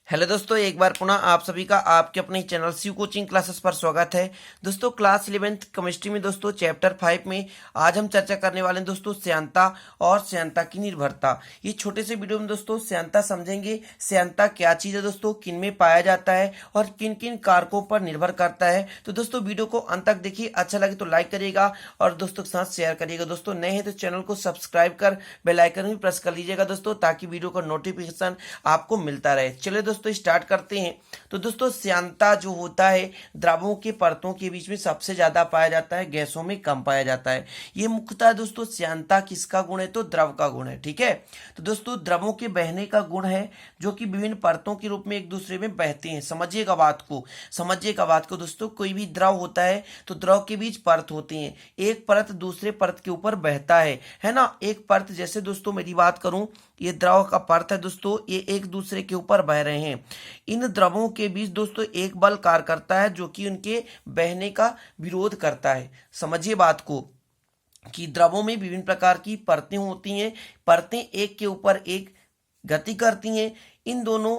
Hello दोस्तों, एक बार पुनः आप सभी का आपके अपने चैनल शिव कोचिंग क्लासेस पर स्वागत है। दोस्तों क्लास 11th केमिस्ट्री में दोस्तों चैप्टर 5 में आज हम चर्चा करने वाले हैं दोस्तों श्यानता और श्यानता की निर्भरता। ये छोटे से वीडियो में दोस्तों श्यानता समझेंगे। श्यानता क्या चीज़ है दोस्तों, किन में पाया जाता है और किन किन कारकों पर निर्भर करता है। तो दोस्तों वीडियो को अंत तक देखिए, अच्छा लगे तो लाइक करिएगा और दोस्तों के साथ शेयर करिएगा। दोस्तों नए हैं तो चैनल को सब्सक्राइब कर बेल आइकन भी प्रेस कर लीजिएगा दोस्तों, ताकि वीडियो का नोटिफिकेशन आपको मिलता रहे। चलिए दोस्तों स्टार्ट करते हैं। तो दोस्तों श्यानता जो होता है द्रवों के परतों के बीच में सबसे ज्यादा पाया जाता है, गैसों में कम पाया जाता है। ये मुख्यतः दोस्तों श्यानता किसका गुण है, तो द्रव का गुण है। ठीक है, तो दोस्तों द्रवों के बहने का गुण है जो कि विभिन्न परतों के रूप में एक दूसरे में बहते हैं। समझिएगा बात को दोस्तों। कोई भी द्रव होता है तो द्रव के बीच परत होते हैं, एक परत दूसरे परत के ऊपर बहता है ना। एक परत जैसे दोस्तों मेरी बात करूं, ये द्रव का परत है दोस्तों, ये एक दूसरे के ऊपर बह रहे हैं। इन द्रवों के बीच दोस्तों एक बल कार्य करता है जो कि उनके बहने का विरोध करता है। समझिए बात को कि द्रवों में विभिन्न प्रकार की परतें होती हैं। परतें एक के ऊपर एक गति करती हैं। इन दोनों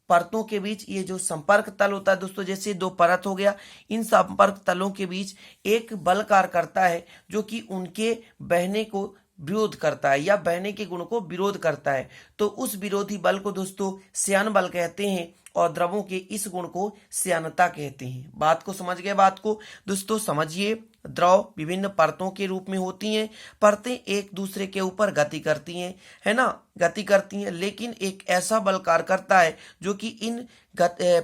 परतों के बीच ये जो संपर्क तल होता है दोस्तों, जैसे दो परत हो गया, इन संपर्क तलों के बीच एक बल कार्य करता है जो कि उनके बहने को विरोध करता है या बहने के गुण को विरोध करता है। तो उस विरोधी बल को दोस्तों श्यान बल कहते हैं और द्रवों के इस गुण को श्यानता कहते हैं। बात को समझ गए। बात को दोस्तों समझिए। द्रव विभिन्न परतों के रूप में होती हैं। परतें एक दूसरे के ऊपर गति करती हैं, है ना, गति करती हैं, लेकिन एक ऐसा बल कार्य करता है जो कि इन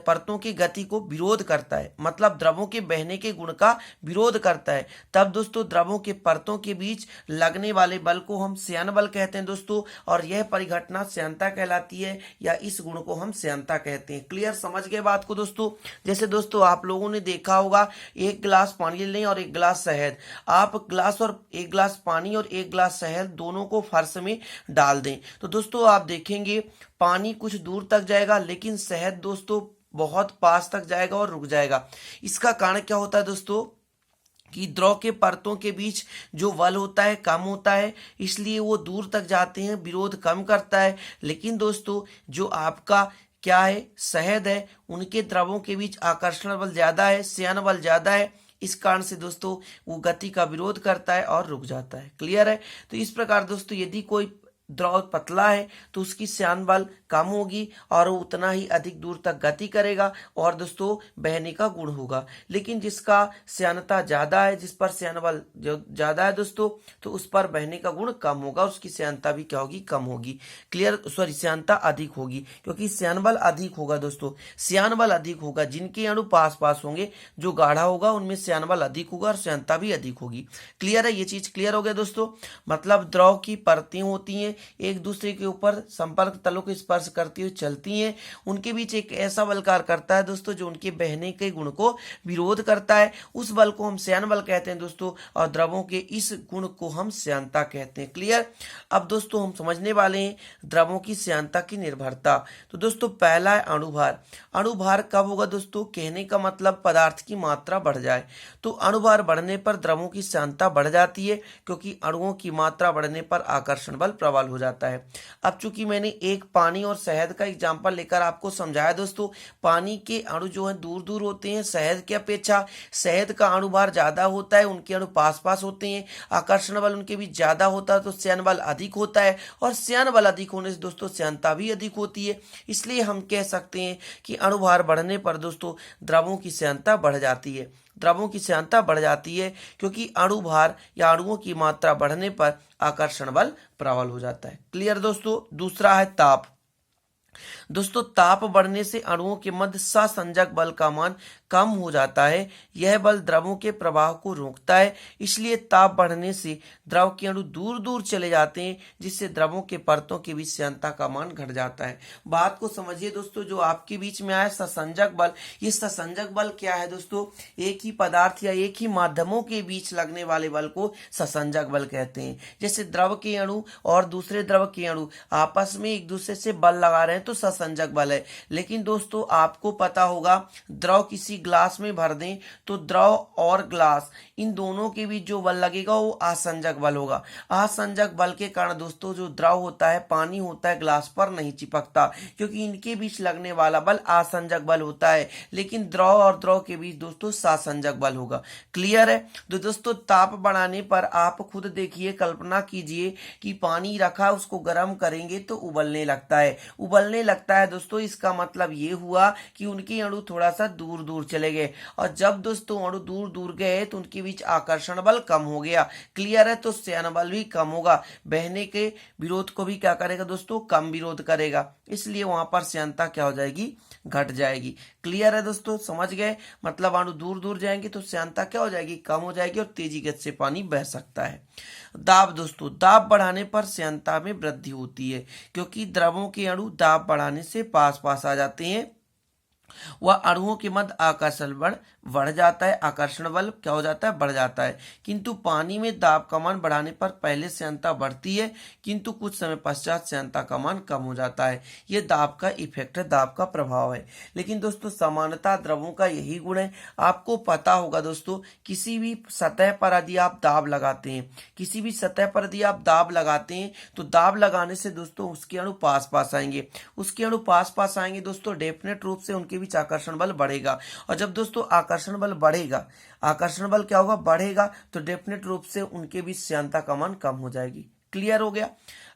परतों की गति को विरोध करता है, मतलब द्रवों के बहने के गुण का विरोध करता है। तब दोस्तों द्रवों के परतों के बीच लगने वाले बल को हम श्यान बल कहते हैं दोस्तों, और यह परिघटना श्यानता कहलाती है या इस गुण को हम श्यानता कहते हैं। क्लियर, समझ गए बात को दोस्तों। जैसे दोस्तों आप लोगों ने देखा होगा, एक गिलास पानी लें और एक गिलास शहद। आप गिलास और एक गिलास पानी और एक गिलास शहद दोनों को फर्श में डाल दें तो दोस्तों आप देखेंगे पानी कुछ दूर तक जाएगा, लेकिन शहद दोस्तों बहुत पास तक जाएगा और रुक जाएगा। इसका कारण क्या होता है दोस्तों कि द्रव के परतों के बीच जो बल होता है कम होता है, इसलिए वो दूर तक जाते हैं, विरोध कम करता है। लेकिन दोस्तों जो आपका क्या है, शहद है, उनके द्रवों के बीच आकर्षण बल ज्यादा है, श्यान बल ज्यादा है। इस कारण से दोस्तों वो गति का विरोध करता है और रुक जाता है। क्लियर है। तो इस प्रकार दोस्तों यदि कोई द्रव पतला है तो उसकी श्यान बल कम होगी और वो उतना ही अधिक दूर तक गति करेगा और दोस्तों बहने का गुण होगा। लेकिन जिसका श्यानता ज्यादा है, जिस पर श्यान बल ज्यादा है दोस्तों, तो उस पर बहने का गुण कम होगा, उसकी श्यानता भी क्या होगी, कम होगी। क्लियर, सॉरी श्यानता अधिक होगी, क्योंकि श्यान बल अधिक होगा दोस्तों। श्यान बल अधिक होगा, जिनके अणु पास पास होंगे, जो गाढ़ा होगा उनमें श्यान बल अधिक होगा और श्यानता भी अधिक होगी। क्लियर है, ये चीज क्लियर हो गया दोस्तों। मतलब द्रव की परतें होती हैं, एक दूसरे के ऊपर संपर्क तलों को स्पर्श करती हुई चलती हैं, उनके बीच एक ऐसा बल कार्य करता है दोस्तों जो उनके बहने के गुण को विरोध करता है। उस बल को हम श्यान बल कहते हैं दोस्तों, और द्रवों के इस गुण को हम श्यानता कहते हैं। क्लियर। अब दोस्तों हम समझने वाले हैं द्रवों की श्यानता की निर्भरता। तो दोस्तों पहला है अणुभार। अणुभार कब होगा दोस्तों, कहने का मतलब पदार्थ की मात्रा बढ़ जाए। तो अणुभार बढ़ने पर द्रवों की श्यानता बढ़ जाती है, क्योंकि अणुओं की मात्रा बढ़ने पर आकर्षण बल प्रबल हो जाता है। अब चूंकि मैंने एक पानी और शहद का एग्जांपल लेकर आपको समझाया दोस्तों, पानी के अणु जो है दूर दूर होते हैं शहद की अपेक्षा। शहद का अणुभार ज्यादा होता है, उनके अणु पास पास होते हैं, आकर्षण बल उनके बीच ज्यादा होता है, तो श्यान बल अधिक होता है, और श्यान बल अधिक होने से दोस्तों श्यानता भी अधिक होती है। इसलिए हम कह सकते हैं कि अणुभार बढ़ने पर दोस्तों द्रवों की श्यानता बढ़ जाती है। द्रवों की श्यानता बढ़ जाती है क्योंकि अणुभार या अणुओं की मात्रा बढ़ने पर आकर्षण बल प्रबल हो जाता है। क्लियर दोस्तों। दूसरा है ताप। दोस्तों ताप बढ़ने से अणुओं के मध्य सहसंजक बल का मान कम हो जाता है। यह बल द्रवों के प्रवाह को रोकता है, इसलिए ताप बढ़ने से द्रव के अणु दूर दूर चले जाते हैं, जिससे द्रवों के परतों के बीच श्यानता का मान घट जाता है। बात को समझिए दोस्तों, जो आपके बीच में आया सहसंजक बल, ये सहसंजक बल क्या है दोस्तों, एक ही पदार्थ या एक ही माध्यमों के बीच लगने वाले बल को सहसंजक बल कहते हैं। जैसे द्रव के अणु और दूसरे द्रव के अणु आपस में एक दूसरे से बल लगा रहे हैं तो ससंजक बल है। लेकिन दोस्तों आपको पता होगा, द्रव किसी ग्लास में भर दें तो द्रव और ग्लास इन दोनों के बीच जो बल लगेगा वो असंजक बल होगा। असंजक बल के कारण दोस्तों जो द्रव होता है, पानी होता है, ग्लास पर नहीं चिपकता, क्योंकि इनके बीच लगने वाला बल असंजक बल होता है। लेकिन द्रव और द्रव के बीच दोस्तों ससंजक बल होगा। क्लियर है? तो दोस्तों ताप बढ़ाने पर आप खुद देखिए, कल्पना कीजिए कि पानी रखा, उसको गर्म करेंगे तो उबलने लगता है। उबलने लगता है दोस्तों, इसका मतलब ये हुआ कि उनके अणु थोड़ा सा दूर दूर चले गए, और जब दोस्तों अणु दूर दूर गए तो उनके बीच आकर्षण बल कम हो गया। क्लियर है? तो श्यान बल भी कम होगा, बहने के विरोध को भी क्या करेगा दोस्तों, कम विरोध करेगा, इसलिए वहां पर श्यानता क्या हो जाएगी, घट जाएगी। क्लियर है दोस्तों? समझ गए? मतलब अणु दूर दूर जाएंगे तो श्यानता क्या हो जाएगी, कम हो जाएगी, और तेजी गति से पानी बह सकता है। दाब दोस्तों, दाब बढ़ाने पर श्यानता में वृद्धि होती है, क्योंकि द्रवों के अणु दाब बढ़ाने से पास पास आ जाते हैं। वह अणुओं के मध्य आकर्षण बल बढ़ जाता है, आकर्षण बल क्या हो जाता है, बढ़ जाता है। किंतु पानी में दाब का मान बढ़ाने पर पहले श्यानता बढ़ती है, किंतु कुछ समय पश्चात श्यानता का मान कम हो जाता है। यह दाब का इफेक्ट है, दाब का प्रभाव है। लेकिन दोस्तों सामान्यतः द्रवों का यही गुण है। आपको पता होगा दोस्तों, किसी भी सतह पर यदि आप दाब लगाते हैं, किसी भी सतह पर यदि आप दाब लगाते हैं, तो दाब लगाने से दोस्तों उसके अणु पास पास आएंगे, उसके अणु पास पास आएंगे दोस्तों, डेफिनेट रूप से उनके बीच आकर्षण बल बढ़ेगा। और जब दोस्तों आकर्षण बल बढ़ेगा, आकर्षण बल क्या होगा, बढ़ेगा, तो डेफिनेट रूप से उनके बीच श्यानता का मान कम हो जाएगी। क्लियर हो गया?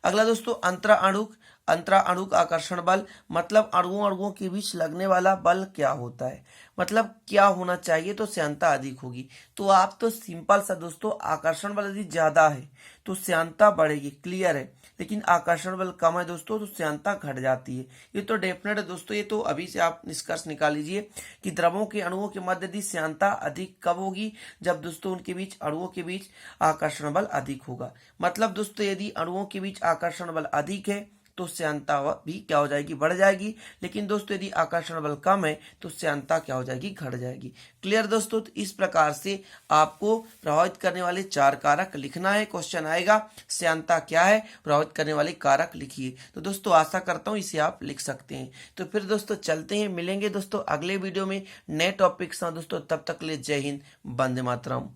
अगला दोस्तों अंतरा अणुक आकर्षण बल, मतलब अणुओं अणुओं के बीच लगने वाला बल क्या होता है, मतलब क्या होना चाहिए तो श्यानता अधिक होगी। तो आप तो सिंपल सा दोस्तों, आकर्षण बल यदि ज्यादा है तो श्यानता बढ़ेगी। क्लियर है? लेकिन आकर्षण बल कम है दोस्तों तो श्यानता घट जाती है। ये तो डेफिनेट है दोस्तों, ये तो अभी से आप निष्कर्ष निकाल लीजिए कि द्रवों के अणुओं के मध्य यदि श्यानता अधिक कब होगी, जब दोस्तों उनके बीच अणुओं के बीच आकर्षण बल अधिक होगा। मतलब दोस्तों यदि अणुओं के बीच आकर्षण बल अधिक है तो श्यानता भी क्या हो जाएगी, बढ़ जाएगी। लेकिन दोस्तों यदि आकर्षण बल कम है तो श्यानता क्या हो जाएगी, घट जाएगी। क्लियर दोस्तों? तो इस प्रकार से आपको प्रभावित करने वाले 4 कारक लिखना है। क्वेश्चन आएगा श्यानता क्या है, प्रभावित करने वाले कारक लिखिए। तो दोस्तों आशा करता हूँ इसे आप लिख सकते हैं। तो फिर दोस्तों चलते हैं, मिलेंगे दोस्तों अगले वीडियो में नए टॉपिक से दोस्तों। तब तक के लिए जय हिंद, वंदे मातरम।